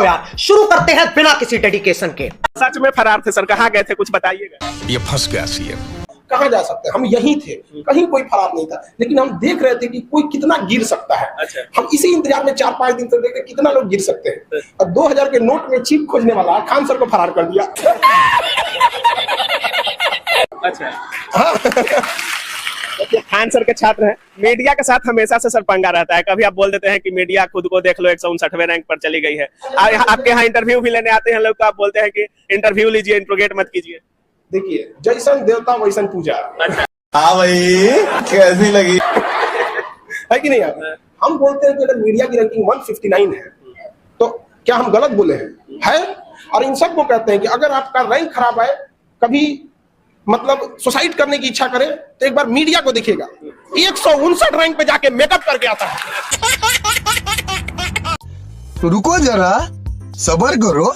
आओ यार शुरू करते हैं बिना किसी डेडिकेशन के। सच में फरार थे सर, कहाँ गए थे कुछ बताइएगा। ये फंस गया सीएम। कहाँ जा सकते हैं, हम यहीं थे, कहीं कोई फरार नहीं था, लेकिन हम देख रहे थे कि कोई कितना गिर सकता है। अच्छा। हम इसी इंतजार में 4-5 दिन से देख रहे कितना लोग गिर सकते हैं, और 2000 के नोट में चिप खोजने वाला खान सर को फरार कर दिया। अच्छा खान सर के छात्र हैं, मीडिया के साथ हमेशा से सर पंगा रहता है। कभी आप बोल देते हैं कि मीडिया खुद को देख लो 159वें रैंक पर चली गई है, आपके यहाँ इंटरव्यू भी लेने आते हैं लोग, तो आप बोलते हैं कि इंटरव्यू लीजिए, इंट्रोगेट मत कीजिए। देखिए जैसन देवता वैसन पूजा। हाँ भाई कैसी लगी है कि नहीं आप? हम बोलते हैं कि अगर मीडिया की रैंकिंग 159 है तो क्या हम गलत बोले हैं? है। और इन सबको कहते हैं कि अगर आपका रैंक खराब है, कभी मतलब सुसाइड करने की इच्छा करे तो एक बार मीडिया को देखिएगा, 159 रैंक पे जाके मेकअप करके आता है। रुको जरा सब्र करो।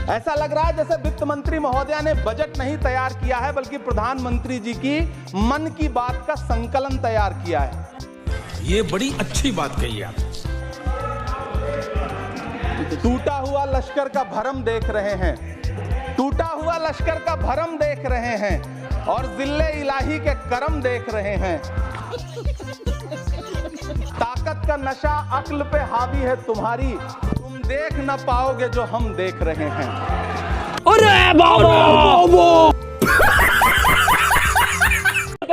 ऐसा लग रहा है जैसे वित्त मंत्री महोदया ने बजट नहीं तैयार किया है, बल्कि प्रधानमंत्री जी की मन की बात का संकलन तैयार किया है। ये बड़ी अच्छी बात कही आप। टूटा हुआ लश्कर का भरम देख रहे हैं, टूटा हुआ लश्कर का भरम देख रहे हैं और जिल्ले इलाही के करम देख रहे हैं। ताकत का नशा अक्ल पे हावी है तुम्हारी, तुम देख न पाओगे जो हम देख रहे हैं। अरे बाबा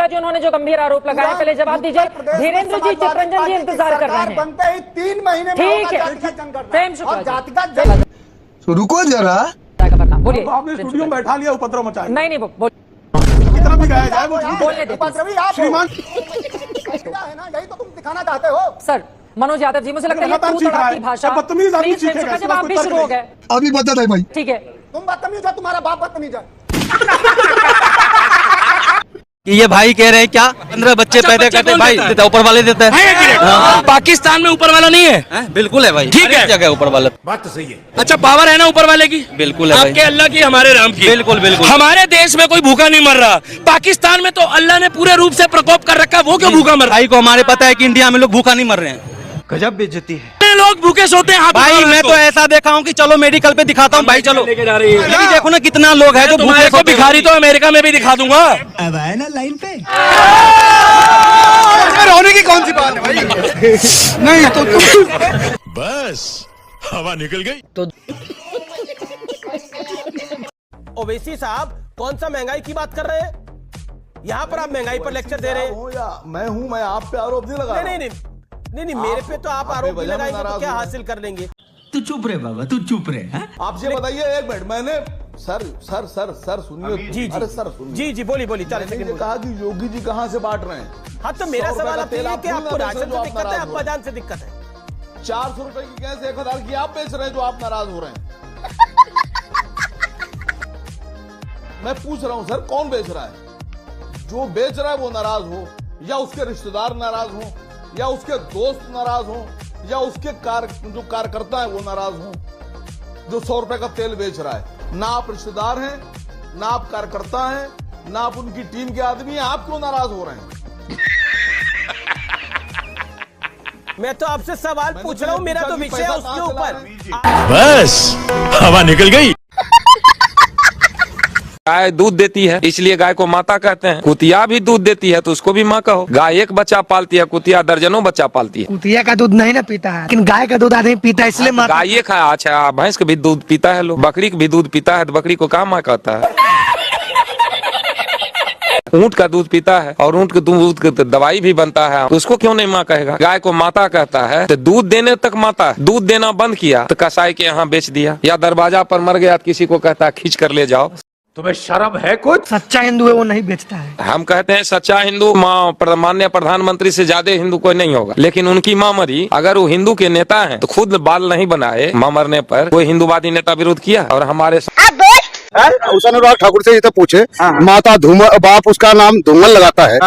जो उन्होंने जो गंभीर आरोप लगाए, पहले जवाब दीजिए। धीरेन्द्र जी, चितरंजन जी इंतजार कर रहे हैं। बनते ही 3 महीने में ठीक है, रुको जरा बोलिए। आपने स्टूडियो में बैठा लिया, उपद्रव मचाया। नहीं नहीं बोल कितना भी गाया जाए वो बोलने दे श्रीमान है ना, यही तो तुम दिखाना चाहते हो। सर। मनोज यादव जी, मुझे लगता है लगातार सीख रहा है। भाषा बदतमीज आदमी प्लीज सीखेगा, इसका जवाब कोई भी तर्क शुरू हो नहीं। गए। अभी बता दे भाई। ठीक है, तुम बदतमीज हो, तुम्हारा बाप बदतमीज है। कि ये भाई कह रहे हैं क्या 15 बच्चे पैदा करते भाई देता ऊपर वाले देता है। पाकिस्तान में ऊपर वाला नहीं है? बिल्कुल है भाई, ठीक है जगह ऊपर वाला। बात तो सही है। अच्छा पावर है ना ऊपर वाले की? बिल्कुल है, आपके अल्लाह की हमारे राम की। बिल्कुल बिल्कुल। हमारे देश में कोई भूखा नहीं मर रहा, पाकिस्तान में तो अल्लाह ने पूरे रूप से प्रकोप कर रखा, वो क्यों भूखा मर रहा? भाई को हमारे पता है कि इंडिया में लोग भूखा नहीं मर रहे हैं। गजब बेइज्जती है, लोग भूखे सोते हैं। भाई मैं तो ऐसा देखा हूँ कि चलो मेडिकल पे दिखाता हूँ भाई, चलो लेके जा रही है। लेकिन देखो ना कितना लोग है जो भूखे को भिखारी तो अमेरिका में भी दिखा दूंगा। अब आए ना लाइन पे। रोने की कौन सी बात है भाई? नहीं तो बस हवा निकल गई। तो ओवैसी साहब कौन सा महंगाई की बात कर रहे हैं? यहाँ पर आप महंगाई पर लेक्चर दे रहे हैं। मैं आप पे आरोप नहीं लगा। नहीं मेरे पे तो आप आरोप नहीं लगाएंगे तो क्या हासिल कर लेंगे? तू चुप रहे बाबा, तू चुप रहे। आपसे बताइए, एक मिनट, मैंने सर सुनिए। जी अरे सर सुनिए। जी बोली 40 सेकंड कहा कि योगी जी कहाँ से बांट रहे हैं? हाँ तो मेरा सवाल आपसे है कि आपको राशन से दिक्कत है, अब्बाजान से दिक्कत है? 400 रुपए की गैस 1000 की आप बेच रहे हैं, जो आप नाराज हो रहे हैं। मैं पूछ रहा हूं सर, कौन बेच रहा है? जो बेच रहा है वो नाराज हो, या उसके रिश्तेदार नाराज हो, या उसके दोस्त नाराज हो, या उसके जो कार्यकर्ता है वो नाराज हो, जो 100 रुपए का तेल बेच रहा है। ना आप रिश्तेदार हैं, ना आप कार्यकर्ता हैं, ना आप उनकी टीम के आदमी हैं, आप क्यों नाराज हो रहे हैं? मैं तो आपसे सवाल पूछ रहा हूँ, मेरा तो विषय है उसके ऊपर। बस हवा निकल गई। गाय दूध देती है इसलिए गाय को माता कहते हैं। कुतिया भी दूध देती है तो उसको भी माँ कहो। गाय एक बच्चा पालती है, कुतिया दर्जनों बच्चा पालती है। कुतिया का दूध नहीं ना पीता है, लेकिन गाय का दूध आदमी पीता है, इसलिए गाय एक है। अच्छा भैंस का भी दूध पीता है लोग, बकरी का भी दूध पीता है, तो बकरी को कहाँ माँ कहता है? ऊंट का दूध पीता है और ऊंट के दूध की दवाई भी बनता है, तो उसको क्यों नहीं माँ कहेगा? गाय को माता कहता है तो दूध देने तक माता, दूध देना बंद किया तो कसाई के यहाँ बेच दिया, या दरवाजा पर मर गया तो किसी को कहता है खींच कर ले जाओ। तुम्हें शर्म है कुछ? सच्चा हिंदू है वो नहीं बेचता है। हम कहते हैं सच्चा हिंदू माननीय प्रधानमंत्री से ज्यादा हिंदू कोई नहीं होगा, लेकिन उनकी माँ मरी, अगर वो हिंदू के नेता हैं तो खुद बाल नहीं बनाए, माँ मरने पर कोई हिंदूवादी नेता विरोध किया? और हमारे अनुराग ठाकुर से ये तो पूछे, माता धूमल, बाप उसका नाम धूमल लगाता है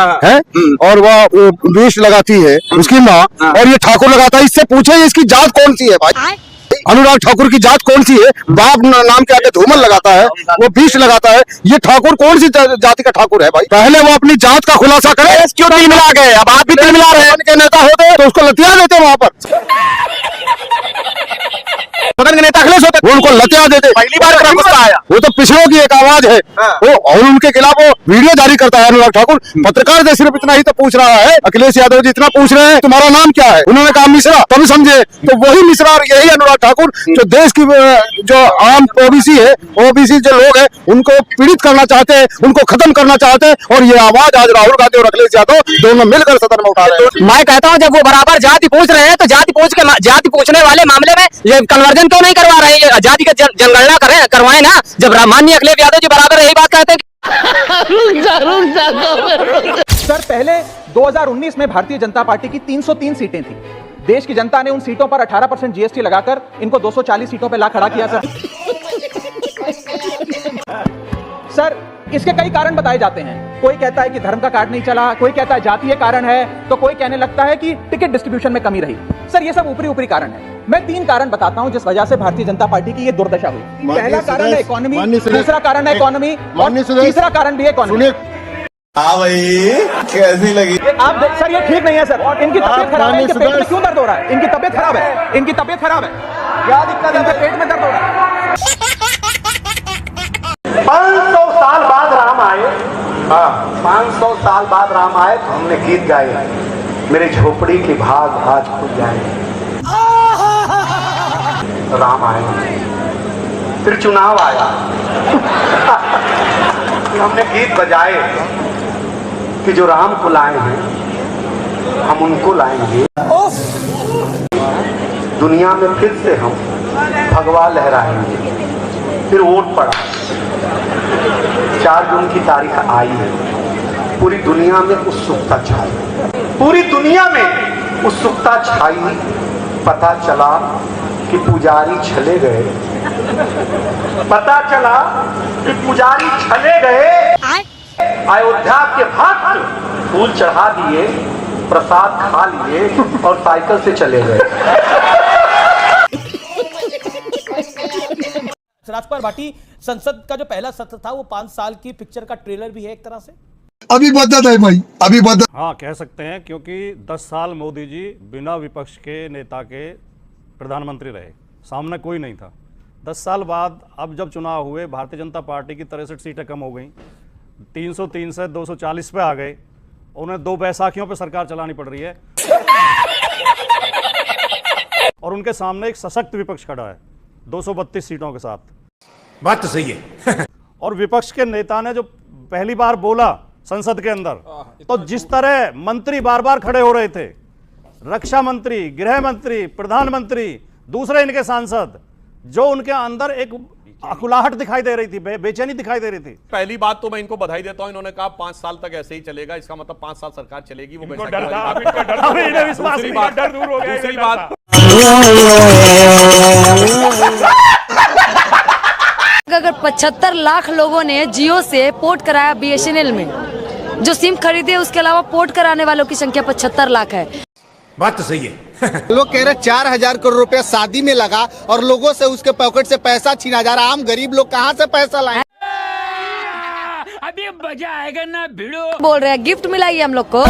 और वह विष लगाती है उसकी माँ, और ये ठाकुर लगाता है। इससे पूछे इसकी जात कौन सी है भाई? अनुराग ठाकुर की जात कौन सी है? बाप नाम के आगे धूमल लगाता है, वो विष लगाता है। ये ठाकुर कौन सी जाति का ठाकुर है भाई? पहले वो अपनी जात का खुलासा करे। क्यों तिल मिला गए? अब आप भी तिल मिला रहे हैं। नेता होते तो उसको लतिया देते वहां पर। सदन के नेता अखिलेश होते, वो उनको लतिया देते। पहली बार गुस्सा आया, वो तो पिछड़ों की एक आवाज है वो, और उनके खिलाफ वो वीडियो जारी करता है अनुराग ठाकुर। पत्रकार से सिर्फ इतना ही तो पूछ रहा है, अखिलेश यादव जी इतना पूछ रहे हैं तुम्हारा नाम क्या है, उन्होंने कहा मिश्रा, तभी समझे। तो वही मिश्रा और यही अनुराग ठाकुर जो देश की जो आम ओबीसी है, ओबीसी जो लोग हैं उनको पीड़ित करना चाहते हैं, उनको खत्म करना चाहते हैं। और ये आवाज आज राहुल गांधी और अखिलेश यादव दोनों मिलकर सदन में उठा रहे हैं। मैं कहता हूँ जब वो बराबर जाति पूछ रहे हैं तो जाति पूछने वाले मामले में ये कन्वर्जन क्यों नहीं करवा रहे हैं? जाति का जनगणना करवाए ना। जब माननीय अखिलेश यादव जी बराबर यही बात कहते हैं। सर पहले 2019 में भारतीय जनता पार्टी की 303 सीटें थी। देश की जनता ने उन सीटों पर 18% जीएसटी लगाकर इनको 240 सीटों पर ला खड़ा किया सर। सर इसके कई कारण बताए जाते हैं। कोई कहता है कि धर्म का कार्ड नहीं चला, कोई कहता है जातीय कारण है, तो कोई कहने लगता है कि टिकट डिस्ट्रीब्यूशन में कमी रही। सर ये सब ऊपरी कारण है। मैं 3 कारण बताता हूं जिस वजह से भारतीय जनता पार्टी की ये दुर्दशा हुई। पहला कारण है इकोनॉमी, दूसरा कारण है इकोनॉमी, तीसरा कारण भी है इकोनॉमी। हाँ भाई कैसी लगी? आप सर ये ठीक नहीं है सर, इनकी तबीयत खराब है, इनके पेट में क्यों दर्द हो रहा है? इनकी तबीयत खराब है, इनकी तबीयत खराब है, क्या दिक्कत है? इनके पेट में दर्द हो रहा है। 500 साल बाद राम आए, 500 साल बाद राम आए तो हमने गीत गाए, मेरे झोपड़ी के भाग आज खुल जाए। राम आए, फिर चुनाव आया, हमने गीत बजाए कि जो राम को लाए हैं हम उनको लाएंगे। दुनिया में फिर से हम भगवा लहराएंगे। फिर वोट पड़ा, 4 जून की तारीख आई है, पूरी दुनिया में उत्सुकता छाई, पूरी दुनिया में उत्सुकता छाई। पता चला कि पुजारी चले गए, पता चला कि पुजारी चले गए। अयोध्या के भक्त फूल चढ़ा दिए, प्रसाद खा लिए और साइकिल से चले गए। राजकुमार भाटी, संसद का जो पहला सत्र था वो 5 साल की पिक्चर का ट्रेलर भी है एक तरह से। अभी बदत है भाई, अभी बदत। हाँ कह सकते हैं, क्योंकि 10 साल मोदी जी बिना विपक्ष के नेता के प्रधानमंत्री रहे, सामने कोई नहीं था। 10 साल बाद अब जब चुनाव हुए, भारतीय जनता पार्टी की 63 सीटें कम हो गई, 303 से 240 पे आ गए। उन्हें 2 बैसाखियों पे सरकार चलानी पड़ रही है और उनके सामने एक सशक्त विपक्ष खड़ा है 232 सीटों के साथ। बात तो सही है। और विपक्ष के नेता ने जो पहली बार बोला संसद के अंदर, तो जिस तरह मंत्री बार बार खड़े हो रहे थे, रक्षा मंत्री, गृह मंत्री, प्रधानमंत्री, दूसरे इनके सांसद, जो उनके अंदर एक अकुलाहट दिखाई दे रही थी, बेचैनी दिखाई दे रही थी। पहली बात तो मैं इनको बधाई देता हूं, इन्होंने कहा 5 साल तक ऐसे ही चलेगा, इसका मतलब 5 साल सरकार चलेगी। वो दूसरी बात, अगर 75 लाख लोगों ने जियो से पोर्ट कराया बीएसएनएल में, जो सिम खरीदे उसके अलावा पोर्ट कराने वालों की संख्या 75 लाख है। बात तो सही है। लोग कह रहे 4000 करोड़ रुपया शादी में लगा और लोगों से उसके पॉकेट से पैसा छीना जा रहा। आम गरीब लोग कहाँ से पैसा लाए? अभी मजा आएगा ना भिड़ो। बोल रहे हैं गिफ्ट मिला है हम लोग को।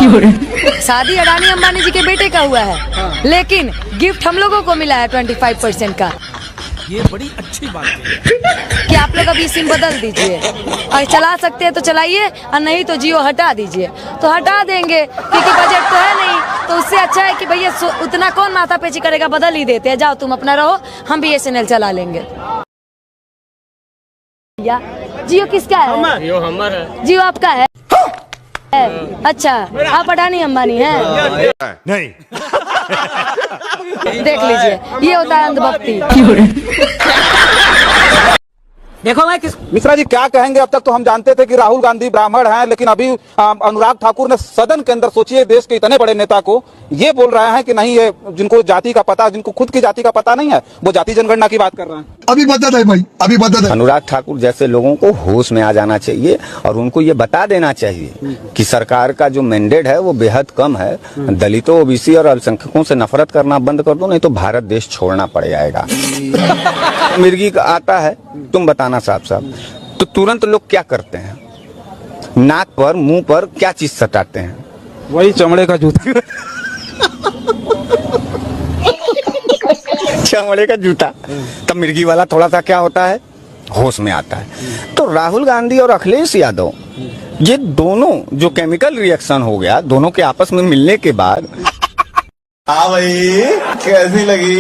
शादी अडानी अंबानी जी के बेटे का हुआ है, लेकिन गिफ्ट हम लोगों को मिला है 25% का। ये बड़ी अच्छी बात है कि आप लोग अभी सिम बदल दीजिए, और चला सकते हैं तो चलाइए, और नहीं तो जियो हटा दीजिए। तो हटा देंगे क्योंकि बजट तो है नहीं, तो उससे अच्छा है कि भैया उतना कौन माथा पेची करेगा, बदल ही देते हैं। जाओ तुम अपना रहो, हम बीएसएनएल चला लेंगे। जियो किसका है? जियो हमारा है। जियो आपका है? अच्छा, आप अडानी अंबानी हैं? नहीं। देख लीजिए, ये होता है अंधभक्ति। देखो मैं मिश्रा जी क्या कहेंगे? अब तक तो हम जानते थे कि राहुल गांधी ब्राह्मण हैं, लेकिन अभी अनुराग ठाकुर ने सदन के अंदर, सोचिए देश के इतने बड़े नेता को ये बोल रहे हैं कि नहीं, ये जिनको जाति का पता, जिनको खुद की जाति का पता नहीं है, वो जाति जनगणना की बात कर रहे हैं। अभी बदत है भाई, अभी बदत है। अनुराग ठाकुर जैसे लोगों को होश में आ जाना चाहिए और उनको ये बता देना चाहिए कि सरकार का जो मैंडेट है वो बेहद कम है। दलितों, ओबीसी और अल्पसंख्यकों से नफरत करना बंद कर दो, नहीं तो भारत देश छोड़ना पड़ जाएगा। मिर्गी आता है, तुम बताना साहब तो तुरंत लोग क्या करते हैं? नाक पर, मुंह पर क्या चीज सटाते हैं? वही चमड़े का जूता। चमड़े का जूता। तब मिर्गी वाला थोड़ा सा क्या होता है, होश में आता है। तो राहुल गांधी और अखिलेश यादव, ये दोनों जो केमिकल रिएक्शन हो गया दोनों के आपस में मिलने के बाद, हाँ भाई कैसी लगी?